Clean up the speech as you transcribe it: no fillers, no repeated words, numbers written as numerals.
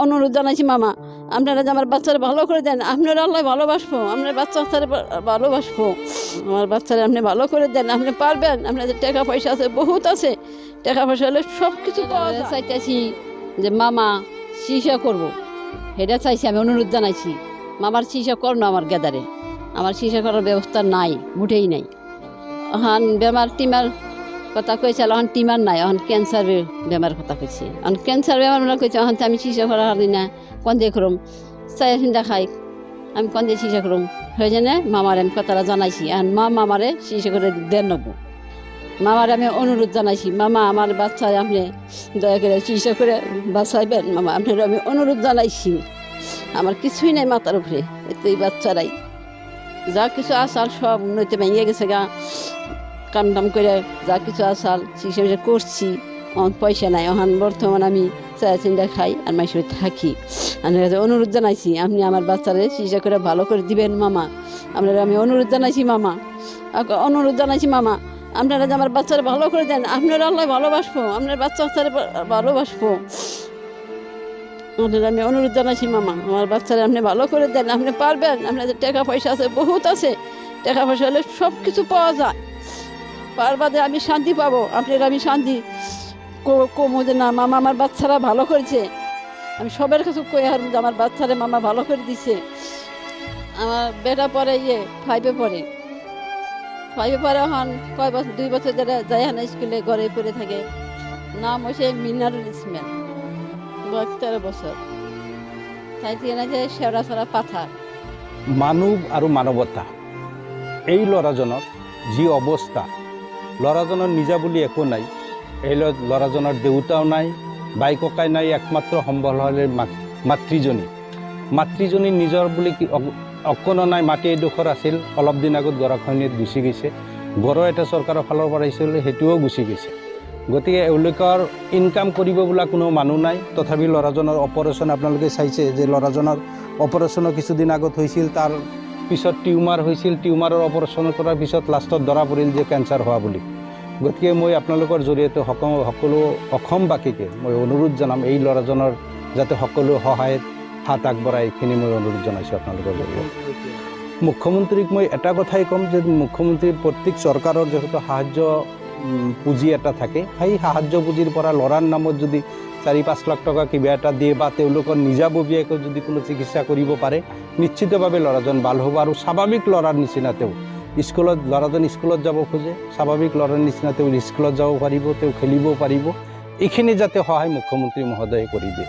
অনুরোধ জানাইছি মামা আপনারা যে আমার বাচ্চারা ভালো করে দেন, আপনারা আল্লাহ ভালোবাসবো, আপনার বাচ্চারা ভালোবাসবো, আমার বাচ্চারা আপনি ভালো করে দেন, আপনি পারবেন, আপনাদের টাকা পয়সা আছে, বহুত আছে, টাকা পয়সা হলে সব কিছু পাওয়া যায়। চাইতেছি যে মামা চিকিৎসা করবো, সেটা চাইছি, আমি অনুরোধ জানাইছি মামার চিকিৎসা করো আমার গেদারে, আমার চিকিৎসা করার ব্যবস্থা নাই, মোটেই নাই। এখন বেমার টিমার কথা কইছে, এখন টিমার নাই, এখন ক্যান্সারের বেমার কথা কইছে, এখন ক্যান্সার বেমার কইছে, এখন আমি চিকিৎসা করা হারি না, কোন দিয়ে করুম, চাই চিন্তা খাই, আমি কোন দিয়ে চিকিৎসা করুম, হয়ে যায় মামার আমি কথাটা জানাইছি, এখন মামারে চিকিৎসা করে দেন নেবো। মামার আমি অনুরোধ জানাইছি, মামা আমার বাচ্চায় আপনি দয়া করে চিকিৎসা করে বাঁচাইবেন মামা, আপনার আমি অনুরোধ জানাইছি। আমার কিছুই নাই মাথার উপরে, এই বাচ্চারাই যা কিছু আসাল সব উন্নতি ভেঙে গেছে গা, কাম টাম করে যা কিছু আসাল চিকিৎসা করছি, এখন পয়সা নাই, এখন বর্তমান আমি চায়া চিন্তা খাই আর মাইসে থাকি। আপনার কাছে অনুরোধ জানাইছি আপনি আমার বাচ্চারে চিকিৎসা করে ভালো করে দিবেন মামা, আপনারা আমি অনুরোধ জানাইছি মামা, অনুরোধ জানাইছি মামা আপনারা যে আমার বাচ্চারা ভালো করে দেন, আপনারা আল্লাহ ভালোবাসবো, আপনার বাচ্চারা ভালোবাসবো, আপনারা আমি অনুরোধ জানাইছি মামা আমার বাচ্চারা আপনি ভালো করে দেন, আপনি পারবেন, আপনাদের টাকা পয়সা আছে, বহুত আছে, টাকা পয়সা হলে সব কিছু পাওয়া যায়, পারবাদে আমি শান্তি পাবো, আপনার আমি শান্তি কমো যে না মামা আমার বাচ্চারা ভালো করেছে, আমি সবার কাছে কই আর আমার বাচ্চারা মামা ভালো করে দিছে। আমার বেটা পরে 5-এ পড়ে, 5-এ পরে এখন কয় বছর 2 বছর ধরে যায় না স্কুলে, ঘরে পড়ে থাকে, নাম হচ্ছে মিনারুল ইসলাম, 13 বছর, তাই থেকে না যে শেওড়া ছড়া পাথা। মানৱ আৰু মানৱতা এই ল'ৰাজনৰ যি অৱস্থা, ল'ৰাজনৰ নিজা বুলি একো নাই, এই ল'ৰাজনৰ দেউতাও নাই, বাই ককাই নাই, একমাত্ৰ সম্বল হ'লে মাতৃজনী নিজৰ বুলি অকণো নাই, মাটি এডোখৰ আছিল, অলপ দিন আগত গৰাখহনীয়াত গুচি গৈছে, ঘৰৰ এটা চৰকাৰৰ ফালৰ পৰা আহিছিল সেইটোও গুচি গৈছে, গতিকে এওঁলোকৰ ইনকাম কৰিব বোলা কোনো মানুহ নাই। তথাপি ল'ৰাজনৰ অপাৰেশ্যন আপোনালোকে চাইছে যে ল'ৰাজনৰ অপাৰেশ্যনো কিছুদিন আগত হৈছিল, তাৰ পিছত টিউমাৰ হৈছিল, টিউমাৰৰ অপাৰেশ্যন কৰাৰ পিছত লাষ্টত ধৰা পৰিল যে কেঞ্চাৰ হোৱা বুলি। গতিকে মই আপোনালোকৰ জৰিয়তে সকলো অসমবাসীকে মই অনুৰোধ জনাম, এই ল'ৰাজনৰ যাতে সকলো সহায়ত হাত আগবঢ়ায়, এইখিনি মই অনুৰোধ জনাইছোঁ আপোনালোকৰ জৰিয়তে। মুখ্যমন্ত্ৰীক মই এটা কথাই ক'ম যে মুখ্যমন্ত্ৰীৰ প্ৰত্যেক চৰকাৰৰ যিহেতু সাহায্য পুঁজি এটা থাকে, সেই সাহায্য পুঁজিৰ পৰা ল'ৰাৰ নামত যদি 4-5 লাখ টকা কিবা এটা দিয়ে বা তেওঁলোকৰ নিজাববীয়াকৈ যদি কোনো চিকিৎসা কৰিব পাৰে, নিশ্চিতভাৱে ল'ৰাজন ভাল হ'ব। আৰু স্বাভাৱিক ল'ৰাৰ নিচিনা তেওঁ ল'ৰাজন স্কুলত যাব খোজে, স্বাভাৱিক ল'ৰাৰ নিচিনা তেওঁ স্কুলত যাব পাৰিব, তেওঁ খেলিব পাৰিব, এইখিনি যাতে সহায় মুখ্যমন্ত্ৰী মহোদয়ে কৰি দিয়ে।